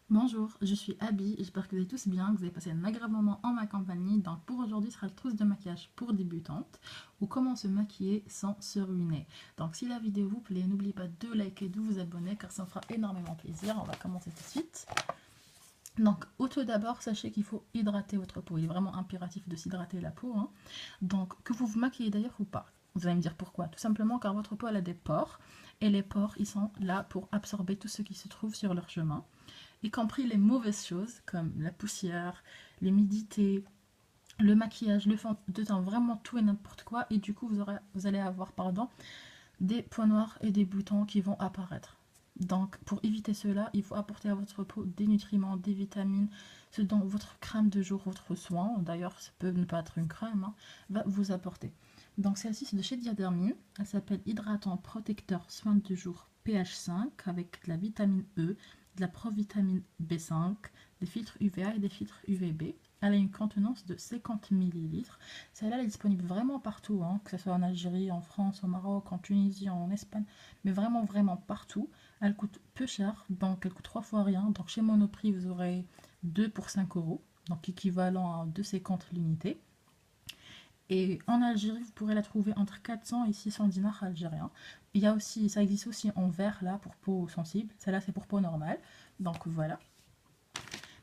Bonjour, je suis Abby, j'espère que vous allez tous bien, que vous avez passé un agréable moment en ma compagnie. Donc pour aujourd'hui, ce sera le trousse de maquillage pour débutantes ou comment se maquiller sans se ruiner. Donc si la vidéo vous plaît, n'oubliez pas de liker et de vous abonner car ça me fera énormément plaisir. On va commencer tout de suite. Donc au tout d'abord, sachez qu'il faut hydrater votre peau. Il est vraiment impératif de s'hydrater la peau, hein. Donc que vous vous maquillez d'ailleurs ou pas. Vous allez me dire pourquoi. Tout simplement car votre peau elle a des pores et les pores ils sont là pour absorber tout ce qui se trouve sur leur chemin, y compris les mauvaises choses comme la poussière, l'humidité, le maquillage, le fond de teint, vraiment tout et n'importe quoi. Et du coup, vous allez avoir des points noirs et des boutons qui vont apparaître. Donc, pour éviter cela, il faut apporter à votre peau des nutriments, des vitamines, ce dont votre crème de jour, votre soin, d'ailleurs, ça peut ne pas être une crème, hein, va vous apporter. Donc, celle-ci, c'est de chez Diadermine. Elle s'appelle Hydratant Protecteur Soin de jour pH 5 avec de la vitamine E, de la provitamine B5, des filtres UVA et des filtres UVB. Elle a une contenance de 50 millilitres. Celle-là est disponible vraiment partout, hein, que ce soit en Algérie, en France, au Maroc, en Tunisie, en Espagne, mais vraiment, vraiment partout. Elle coûte peu cher, donc elle coûte 3 fois rien. Donc chez Monoprix, vous aurez 2 pour 5 euros, donc équivalent à 2,50 l'unité. Et en Algérie, vous pourrez la trouver entre 400 et 600 dinars algériens. Il y a aussi, ça existe aussi en vert là pour peau sensible. Celle-là, c'est pour peau normale. Donc voilà.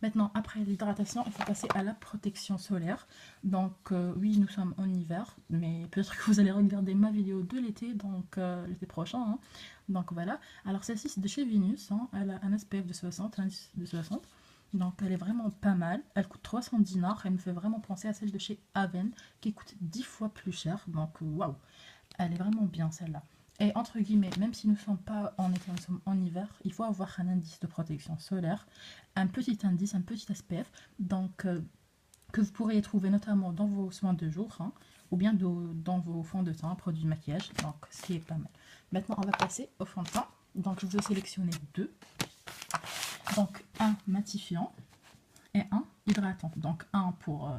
Maintenant, après l'hydratation, il faut passer à la protection solaire. Donc oui, nous sommes en hiver, mais peut-être que vous allez regarder ma vidéo de l'été, donc l'été prochain, hein. Donc voilà. Alors celle-ci, c'est de chez Venus, hein. Elle a un SPF de 60, un indice de 60. Donc elle est vraiment pas mal. Elle coûte 300 dinars. Elle me fait vraiment penser à celle de chez Aven, qui coûte 10 fois plus cher. Donc waouh, elle est vraiment bien celle-là. Et entre guillemets, même si nous ne sommes pas en été, nous sommes en hiver, il faut avoir un indice de protection solaire, un petit indice, un petit SPF, donc que vous pourriez trouver notamment dans vos soins de jour, hein, ou bien dans vos fonds de teint, produits de maquillage, donc ce qui est pas mal. Maintenant, on va passer au fond de teint. Donc je vous ai sélectionné deux. Donc un matifiant et un hydratant. Donc un pour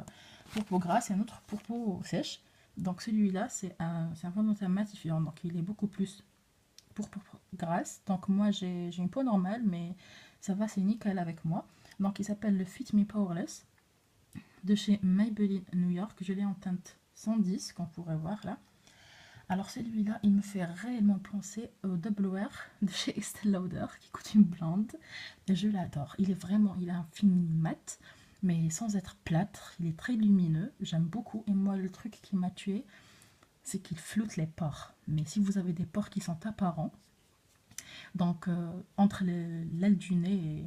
peau grasse et un autre pour peau sèche. Donc celui-là, c'est un fond de teint matifiant, donc il est beaucoup plus pour peau grasse. Donc moi, j'ai une peau normale, mais ça va, c'est nickel avec moi. Donc il s'appelle le Fit Me Powerless de chez Maybelline New York. Je l'ai en teinte 110, qu'on pourrait voir là. Alors celui-là, il me fait réellement penser au Double Wear de chez Estée Lauder, qui coûte une blinde. Et je l'adore. Il a un fini mat, mais sans être plâtre. Il est très lumineux. J'aime beaucoup. Et moi, le truc qui m'a tué, c'est qu'il floute les pores. Mais si vous avez des pores qui sont apparents, donc entre l'aile du nez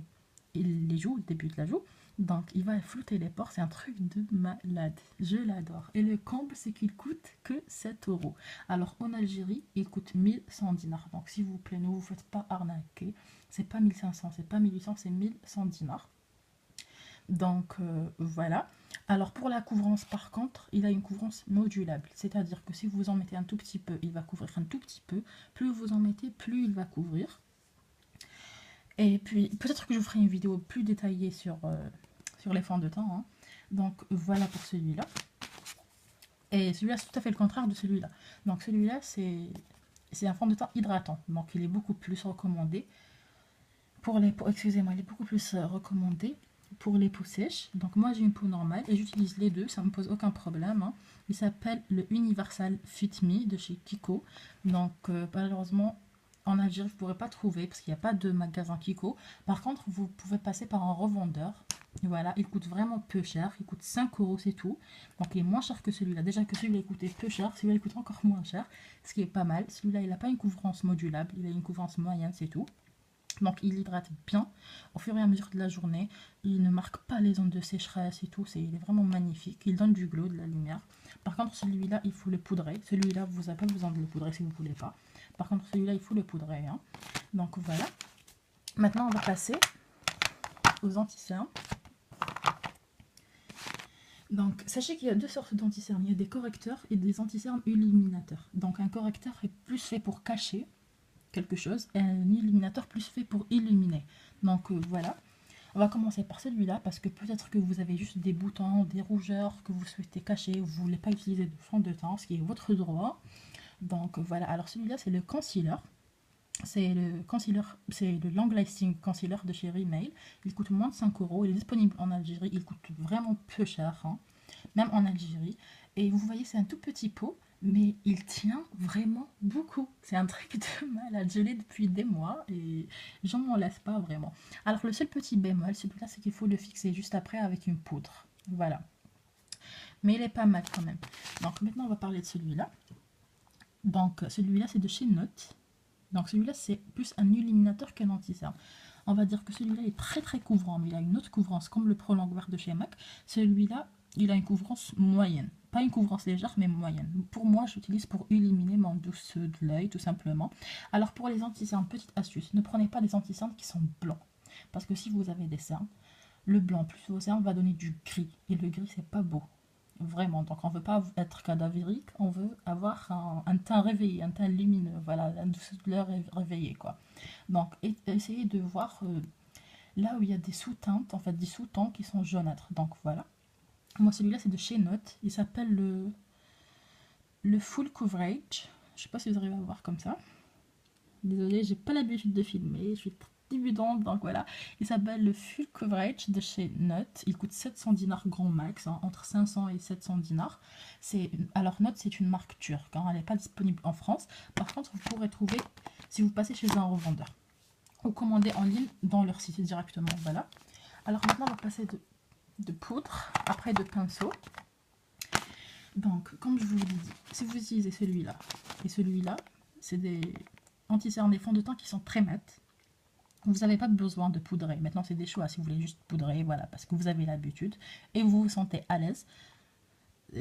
et les joues, le début de la joue, donc il va flouter les pores, c'est un truc de malade, je l'adore. Et le comble, c'est qu'il coûte que 7 euros. Alors en Algérie, il coûte 1100 dinars. Donc s'il vous plaît, ne vous faites pas arnaquer. C'est pas 1500, c'est pas 1800, c'est 1100 dinars. Donc voilà. Alors pour la couvrance par contre, il a une couvrance modulable. C'est-à-dire que si vous en mettez un tout petit peu, il va couvrir un tout petit peu. Plus vous en mettez, plus il va couvrir. Et puis peut-être que je ferai une vidéo plus détaillée sur les fonds de teint, hein. Donc voilà pour celui-là. Et celui-là, c'est tout à fait le contraire de celui-là. Donc celui-là, c'est un fond de teint hydratant. Donc il est beaucoup plus recommandé pour les peaux, excusez-moi, il est beaucoup plus recommandé pour les peaux sèches. Donc moi j'ai une peau normale et j'utilise les deux, ça ne me pose aucun problème, hein. Il s'appelle le Universal Fit Me de chez Kiko. Donc malheureusement en Algérie vous ne pourrez pas trouver parce qu'il n'y a pas de magasin Kiko. Par contre vous pouvez passer par un revendeur. Voilà, il coûte vraiment peu cher, il coûte 5 euros c'est tout. Donc il est moins cher que celui-là. Déjà que celui-là il coûtait peu cher, celui-là il coûte encore moins cher, ce qui est pas mal. Celui-là il n'a pas une couvrance modulable, il a une couvrance moyenne c'est tout. Donc il hydrate bien au fur et à mesure de la journée. Il ne marque pas les zones de sécheresse et tout. Il est vraiment magnifique. Il donne du glow, de la lumière. Par contre celui-là il faut le poudrer. Celui-là vous n'avez pas besoin de le poudrer si vous ne voulez pas. Par contre celui-là il faut le poudrer, hein. Donc voilà. Maintenant on va passer aux anti-cernes. Donc sachez qu'il y a deux sortes d'anti-cernes. Il y a des correcteurs et des anti-cernes illuminateurs. Donc un correcteur est plus fait pour cacher quelque chose et un illuminateur plus fait pour illuminer. Donc voilà. On va commencer par celui-là parce que peut-être que vous avez juste des boutons, des rougeurs que vous souhaitez cacher, vous ne voulez pas utiliser de fond de teint, ce qui est votre droit. Donc voilà, alors celui-là c'est le concealer. C'est le concealer, c'est le Long Lasting Concealer de chez Rimmel. Il coûte moins de 5 euros. Il est disponible en Algérie. Il coûte vraiment peu cher, hein, même en Algérie. Et vous voyez, c'est un tout petit pot, mais il tient vraiment beaucoup. C'est un truc de malade. Je l'ai depuis des mois et j'en m'en lasse pas vraiment. Alors, le seul petit bémol, celui-là, c'est qu'il faut le fixer juste après avec une poudre. Voilà. Mais il est pas mal quand même. Donc, maintenant, on va parler de celui-là. Donc, celui-là, c'est de chez Note. Donc celui-là, c'est plus un illuminateur qu'un anti-cerne. On va dire que celui-là est très très couvrant, mais il a une autre couvrance, comme le Pro Longwear de chez MAC. Celui-là, il a une couvrance moyenne. Pas une couvrance légère, mais moyenne. Pour moi, j'utilise pour illuminer mon douce de l'œil, tout simplement. Alors pour les anti-cernes, petite astuce, ne prenez pas des anti-cernes qui sont blancs. Parce que si vous avez des cernes, le blanc plus vos cernes va donner du gris. Et le gris, c'est pas beau. Vraiment, donc on veut pas être cadavérique, on veut avoir un teint réveillé, un teint lumineux, voilà, la douceur réveillée, quoi. Donc, essayez de voir là où il y a des sous-teintes, en fait, des sous-tons qui sont jaunâtres. Donc, voilà. Moi, celui-là, c'est de chez Note. Il s'appelle le Full Coverage. Je sais pas si vous arrivez à voir comme ça. Désolée, j'ai pas l'habitude de filmer, je suis débutante, donc voilà. Il s'appelle le Full Coverage de chez Note. Il coûte 700 dinars grand max, hein, entre 500 et 700 dinars. Alors Note, c'est une marque turque, hein, elle n'est pas disponible en France. Par contre, vous pourrez trouver, si vous passez chez un revendeur, ou commander en ligne dans leur site directement, voilà. Alors maintenant, on va passer de poudre, après de pinceau. Donc, comme je vous l'ai dit, si vous utilisez celui-là et celui-là, c'est des anti-cernes et fonds de teint qui sont très mat. Vous n'avez pas besoin de poudrer. Maintenant, c'est des choix. Si vous voulez juste poudrer, voilà, parce que vous avez l'habitude et vous vous sentez à l'aise,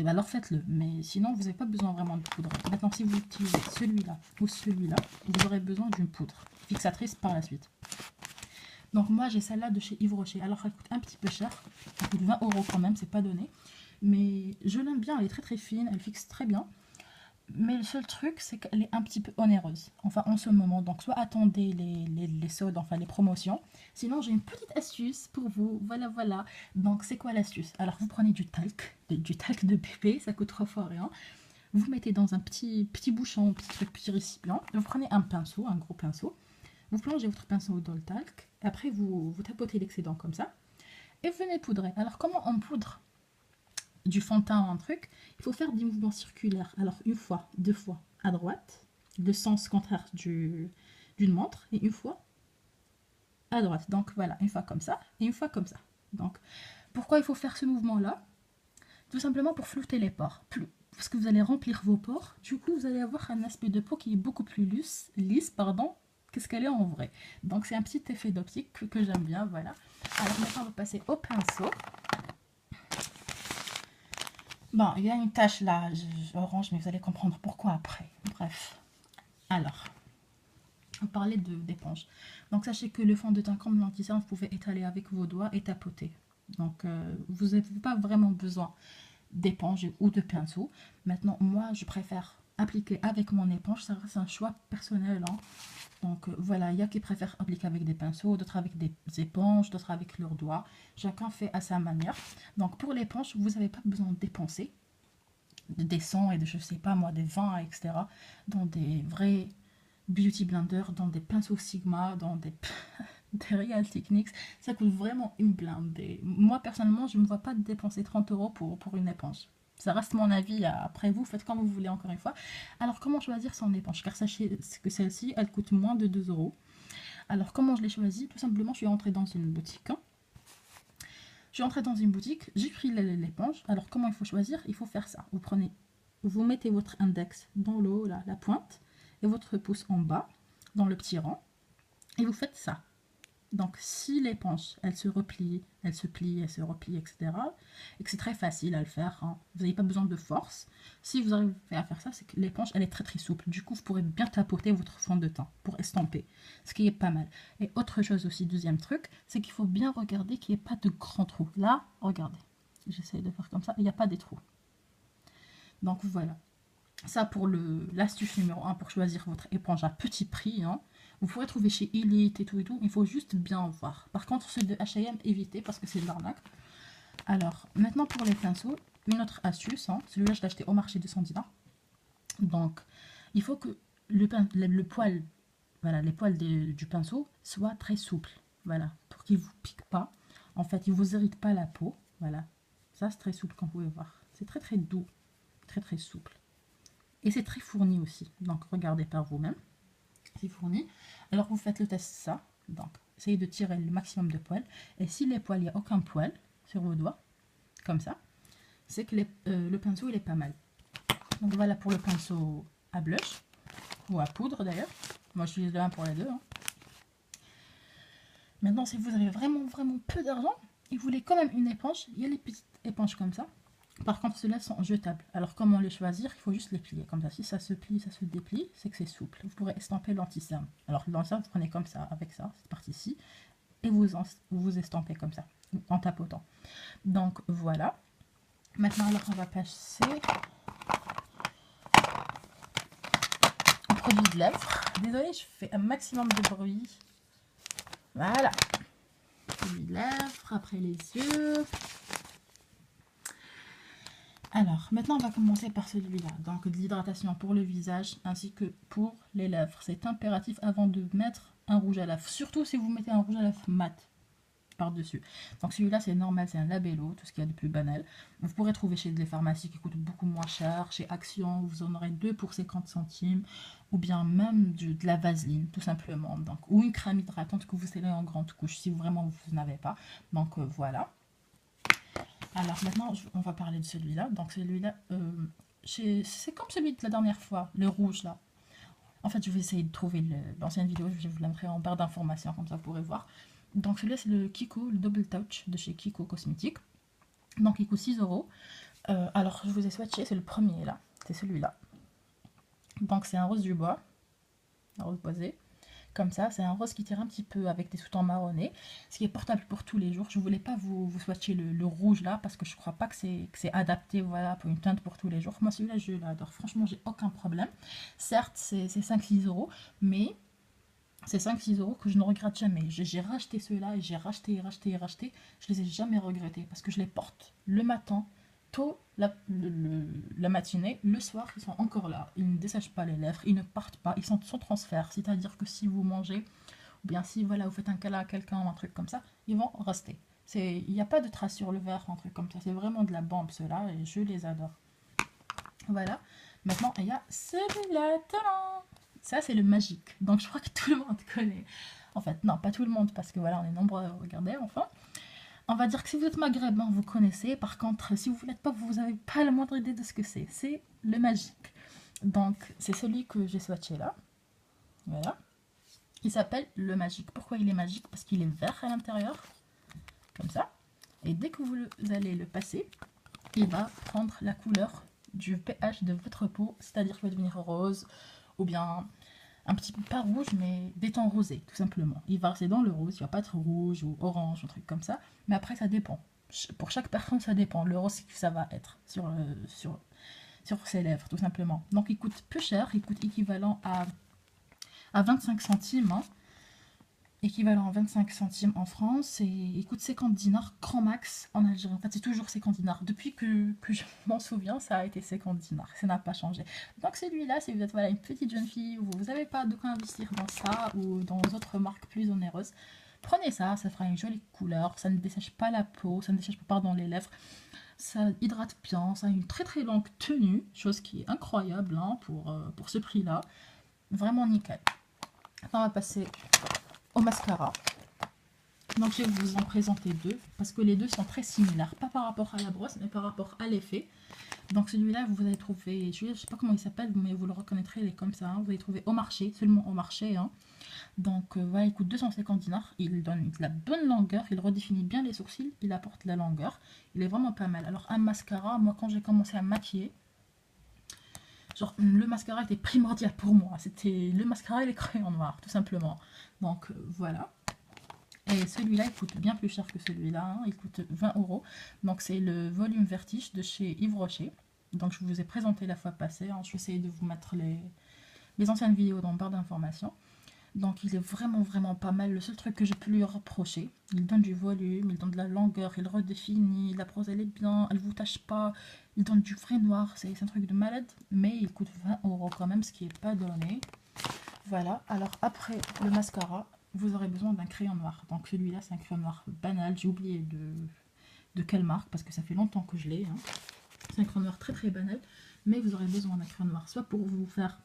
alors faites-le. Mais sinon, vous n'avez pas besoin vraiment de poudrer. Maintenant, si vous utilisez celui-là ou celui-là, vous aurez besoin d'une poudre fixatrice par la suite. Donc, moi, j'ai celle-là de chez Yves Rocher. Alors, elle coûte un petit peu cher. Elle coûte 20 € quand même, c'est pas donné. Mais je l'aime bien, elle est très très fine, elle fixe très bien. Mais le seul truc, c'est qu'elle est un petit peu onéreuse. Enfin, en ce moment. Donc, soit attendez les soldes, enfin les promotions. Sinon, j'ai une petite astuce pour vous. Voilà, voilà. Donc, c'est quoi l'astuce? Alors, vous prenez du talc de bébé. Ça coûte 3 fois rien. Vous mettez dans un petit bouchon, petit récipient. Vous prenez un pinceau, un gros pinceau. Vous plongez votre pinceau dans le talc. Après, vous tapotez l'excédent comme ça. Et vous venez poudrer. Alors, comment on poudre du fond de teint ou un truc, il faut faire des mouvements circulaires. Alors, une fois, deux fois à droite, le sens contraire d'une montre, et une fois à droite. Donc, voilà, une fois comme ça, et une fois comme ça. Donc, pourquoi il faut faire ce mouvement-là? Tout simplement pour flouter les pores. Parce que vous allez remplir vos pores, du coup, vous allez avoir un aspect de peau qui est beaucoup plus lisse, pardon, qu'est-ce qu'elle est en vrai. Donc, c'est un petit effet d'optique que j'aime bien, voilà. Alors, maintenant, on va passer au pinceau. Bon, il y a une tache là, orange, mais vous allez comprendre pourquoi après. Bref. Alors, on parlait d'éponge. Donc, sachez que le fond de teint comme l'anti-cerne, vous pouvez étaler avec vos doigts et tapoter. Donc, vous n'avez pas vraiment besoin d'éponge ou de pinceau. Maintenant, moi, je préfère appliquer avec mon éponge. Ça reste un choix personnel, hein. Donc voilà, il y a qui préfèrent appliquer avec des pinceaux, d'autres avec des éponges, d'autres avec leurs doigts. Chacun fait à sa manière. Donc pour l'éponge, vous n'avez pas besoin de dépenser des sons et de je sais pas moi, des vins, etc. dans des vrais beauty blenders, dans des pinceaux Sigma, dans des, des Real Techniques. Ça coûte vraiment une blinde. Et moi personnellement, je ne me vois pas dépenser 30 € pour une éponge. Ça reste mon avis, après vous, faites comme vous voulez encore une fois. Alors comment choisir son éponge? Car sachez que celle-ci, elle coûte moins de 2 €. Alors comment je l'ai choisie? Tout simplement, je suis entrée dans une boutique. Je suis entrée dans une boutique, j'ai pris l'éponge. Alors comment il faut choisir? Il faut faire ça. Vous mettez votre index dans le haut, là, la pointe, et votre pouce en bas, dans le petit rang, et vous faites ça. Donc, si l'éponge, elle se replie, elle se plie, elle se replie, etc., et que c'est très facile à le faire, hein, vous n'avez pas besoin de force. Si vous arrivez à faire ça, c'est que l'éponge, elle est très très souple. Du coup, vous pourrez bien tapoter votre fond de teint pour estomper, ce qui est pas mal. Et autre chose aussi, deuxième truc, c'est qu'il faut bien regarder qu'il n'y ait pas de grands trous. Là, regardez, j'essaie de faire comme ça, il n'y a pas des trous. Donc voilà. Ça pour l'astuce numéro 1 pour choisir votre éponge à petit prix, hein. Vous pourrez trouver chez Elite et tout, il faut juste bien voir. Par contre, ceux de H&M, évitez parce que c'est de l'arnaque. Alors, maintenant pour les pinceaux, une autre astuce, hein. Celui-là, je l'ai acheté au marché de 100 dinars. Donc, il faut que le poil voilà, les poils du pinceau soient très souples. Voilà, pour qu'ils ne vous piquent pas. En fait, ils ne vous irritent pas la peau. Voilà, ça c'est très souple comme vous pouvez voir. C'est très très doux, très très souple. Et c'est très fourni aussi. Donc regardez par vous-même. C'est fourni. Alors vous faites le test ça. Donc essayez de tirer le maximum de poils. Et si les poils, il n'y a aucun poil sur vos doigts, comme ça, c'est que le pinceau il est pas mal. Donc voilà pour le pinceau à blush, ou à poudre d'ailleurs. Moi j'utilise le 1 pour les deux. Hein. Maintenant si vous avez vraiment peu d'argent, et vous voulez quand même une éponge, il y a les petites éponges comme ça. Par contre ceux-là sont jetables. Alors comment les choisir? Il faut juste les plier comme ça. Si ça se plie, ça se déplie, c'est que c'est souple. Vous pourrez estamper l'anti-cerne. Alors l'anti-cerne vous prenez comme ça, avec ça, cette partie-ci, et vous estampez comme ça, en tapotant. Donc voilà. Maintenant alors on va passer au produit de lèvres. Désolée, je fais un maximum de bruit. Voilà. Produit de lèvres, après les yeux. Alors, maintenant on va commencer par celui-là. Donc de l'hydratation pour le visage ainsi que pour les lèvres. C'est impératif avant de mettre un rouge à lèvres. Surtout si vous mettez un rouge à lèvres mat par-dessus. Donc celui-là c'est normal, c'est un labello, tout ce qu'il y a de plus banal. Vous pourrez trouver chez des pharmacies qui coûtent beaucoup moins cher. Chez Action, vous en aurez 2 pour 50 centimes. Ou bien même de la vaseline, tout simplement. Donc, ou une crème hydratante que vous scellez en grande couche si vraiment vous n'avez pas. Donc voilà. Alors maintenant, on va parler de celui-là. Donc celui-là, c'est comme celui de la dernière fois, le rouge là. En fait, je vais essayer de trouver l'ancienne vidéo, je vais vous la montrer en barre d'informations, comme ça vous pourrez voir. Donc celui-là, c'est le Kiko, le Double Touch de chez Kiko Cosmétiques. Donc il coûte 6 €. Alors je vous ai swatché, c'est le premier là, c'est celui-là. Donc c'est un rose du bois, un rose boisé. Comme ça, c'est un rose qui tire un petit peu avec des sous-tons marronnés, ce qui est portable pour tous les jours. Je voulais pas vous swatcher le rouge là, parce que je crois pas que c'est adapté, voilà, pour une teinte pour tous les jours. Moi celui-là, je l'adore, franchement, j'ai aucun problème. Certes, c'est 5-6 €, mais c'est 5-6 € que je ne regrette jamais. J'ai racheté ceux-là et j'ai racheté. Je les ai jamais regrettés, parce que je les porte le matin, tôt la matinée, le soir, ils sont encore là. Ils ne dessèchent pas les lèvres, ils ne partent pas, ils sont sans transfert. C'est-à-dire que si vous mangez, ou bien si voilà, vous faites un câlin à quelqu'un ou un truc comme ça, ils vont rester. Il n'y a pas de traces sur le verre, un truc comme ça. C'est vraiment de la bombe, ceux-là, et je les adore. Voilà. Maintenant, il y a celui-là. Tadam! Ça, c'est le magique. Donc, je crois que tout le monde connaît. En fait, non, pas tout le monde, parce que voilà, on est nombreux à regarder, enfin. On va dire que si vous êtes maghrébin, vous connaissez. Par contre, si vous ne l'êtes pas, vous n'avez pas la moindre idée de ce que c'est. C'est le magique. Donc, c'est celui que j'ai swatché là. Voilà. Il s'appelle le magique. Pourquoi il est magique? Parce qu'il est vert à l'intérieur. Comme ça. Et dès que vous allez le passer, il va prendre la couleur du pH de votre peau. C'est-à-dire qu'il va devenir rose. Ou bien un petit peu, pas rouge, mais des tons rosés, tout simplement. Il va rester dans le rose, il va pas être rouge ou orange, un truc comme ça. Mais après, ça dépend. Pour chaque personne, ça dépend. Le rose que ça va être sur ses lèvres, tout simplement. Donc, il coûte peu cher. Il coûte équivalent à 25 centimes. Hein. Équivalent à 25 centimes en France. Et il coûte 50 dinars, grand max, en Algérie. En fait, c'est toujours 50 dinars. Depuis que je m'en souviens, ça a été 50 dinars. Ça n'a pas changé. Donc celui-là, si vous êtes voilà, une petite jeune fille, ou vous n'avez pas de quoi investir dans ça, ou dans d'autres marques plus onéreuses, prenez ça, ça fera une jolie couleur. Ça ne dessèche pas la peau, ça ne dessèche pas dans les lèvres. Ça hydrate bien, ça a une très très longue tenue, chose qui est incroyable hein, pour ce prix-là. Vraiment nickel. Maintenant, on va passer au mascara. Donc je vais vous en présenter deux, parce que les deux sont très similaires, pas par rapport à la brosse, mais par rapport à l'effet. Donc celui-là, vous allez trouver, je ne sais pas comment il s'appelle, mais vous le reconnaîtrez, il est comme ça, hein. Vous allez trouver au marché, seulement au marché. Hein. Donc voilà, il coûte 250 dinars, il donne de la bonne longueur, il redéfinit bien les sourcils, il apporte la longueur, il est vraiment pas mal. Alors un mascara, moi quand j'ai commencé à maquiller, genre le mascara était primordial pour moi, c'était le mascara et les crayons noirs, tout simplement. Donc voilà. Et celui-là, il coûte bien plus cher que celui-là, hein. Il coûte 20 €. Donc c'est le volume Vertige de chez Yves Rocher. Donc je vous ai présenté la fois passée, hein. Je vais essayer de vous mettre les anciennes vidéos dans la barre d'informations. Donc il est vraiment pas mal. Le seul truc que je peux lui reprocher, il donne du volume, il donne de la longueur, il redéfinit, la prose elle est bien, elle vous tâche pas, il donne du vrai noir, c'est un truc de malade, mais il coûte 20 € quand même, ce qui est pas donné. Voilà, alors après le mascara, vous aurez besoin d'un crayon noir. Donc celui-là, c'est un crayon noir banal. J'ai oublié de quelle marque parce que ça fait longtemps que je l'ai. Hein. C'est un crayon noir très très banal. Mais vous aurez besoin d'un crayon noir, soit pour vous faire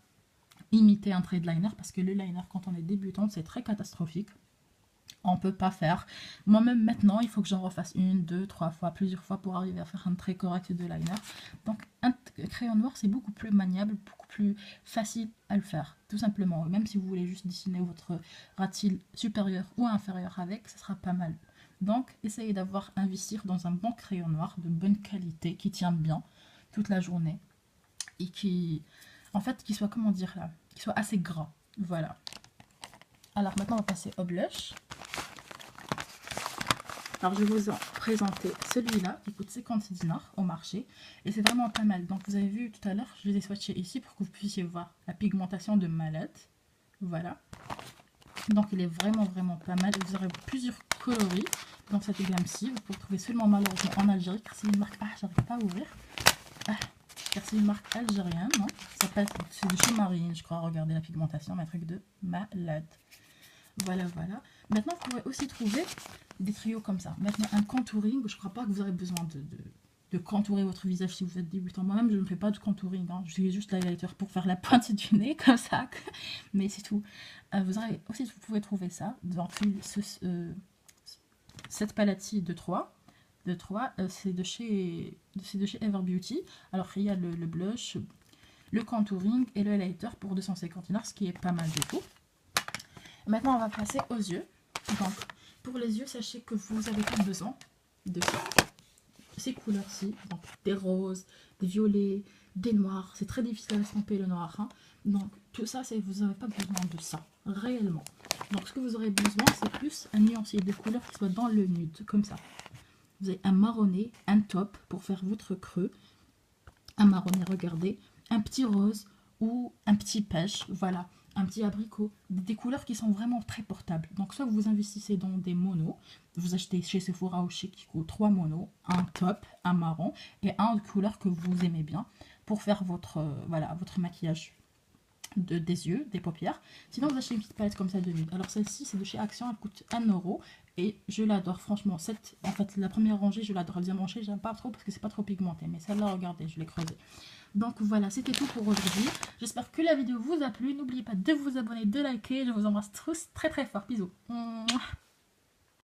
imiter un trait de liner, parce que le liner, quand on est débutante, c'est très catastrophique. On peut pas faire. Moi-même maintenant, il faut que j'en refasse 1, 2, 3 fois, plusieurs fois pour arriver à faire un trait correct de liner. Donc un crayon noir, c'est beaucoup plus maniable, beaucoup plus facile à le faire, tout simplement. Même si vous voulez juste dessiner votre ras-de-cils supérieur ou inférieur avec, ce sera pas mal. Donc essayez d'avoir investir dans un bon crayon noir de bonne qualité, qui tient bien toute la journée et qui, en fait, qui soit, comment dire là, qui soit assez gras. Voilà. Alors maintenant, on va passer au blush. Alors je vais vous en présenter celui-là, qui coûte 50 dinars au marché. Et c'est vraiment pas mal. Donc vous avez vu tout à l'heure, je les ai swatchés ici pour que vous puissiez voir la pigmentation de malade. Voilà. Donc il est vraiment pas mal. Et vous aurez plusieurs coloris dans cette gamme-ci. Vous pouvez trouver seulement malheureusement en Algérie, car c'est une marque... Ah, j'arrive pas à ouvrir. Ah, car c'est une marque algérienne. Hein. C'est de chez Marine, je crois. Regardez la pigmentation, un truc de malade. Voilà. Maintenant, vous pourrez aussi trouver des trios comme ça. Maintenant, un contouring, je ne crois pas que vous aurez besoin de contourer votre visage si vous êtes débutant. Moi-même, je ne fais pas de contouring. Hein. J'utilise juste l'highlighter pour faire la pointe du nez, comme ça. Mais c'est tout. Vous pouvez trouver ça dans cette palette-ci de 3. C'est de chez Ever Beauty. Alors, il y a le blush, le contouring et le highlighter pour 250 dinars, ce qui est pas mal du tout. Maintenant, on va passer aux yeux. Donc, pour les yeux, sachez que vous n'avez pas besoin de ces couleurs-ci. Donc, des roses, des violets, des noirs. C'est très difficile à estomper le noir. Hein. Donc, tout ça, vous n'avez pas besoin de ça, réellement. Donc, ce que vous aurez besoin, c'est plus un nuancier de couleurs qui soit dans le nude, comme ça. Vous avez un marronné, un taupe pour faire votre creux. Un marronné, regardez. Un petit rose ou un petit pêche, voilà. Un petit abricot, des couleurs qui sont vraiment très portables. Donc soit vous investissez dans des monos, vous achetez chez Sephora ou chez Kiko 3 monos, un taupe, un marron et un de couleur que vous aimez bien pour faire votre maquillage des yeux, des paupières. Sinon vous achetez une petite palette comme ça de nude. Alors celle-ci c'est de chez Action, elle coûte 1 € et je l'adore franchement. En fait la première rangée je l'adore, la deuxième rangée j'aime pas trop parce que c'est pas trop pigmenté, mais celle-là regardez, je l'ai creusée. Donc voilà, c'était tout pour aujourd'hui. J'espère que la vidéo vous a plu. N'oubliez pas de vous abonner, de liker. Je vous embrasse tous très fort. Bisous.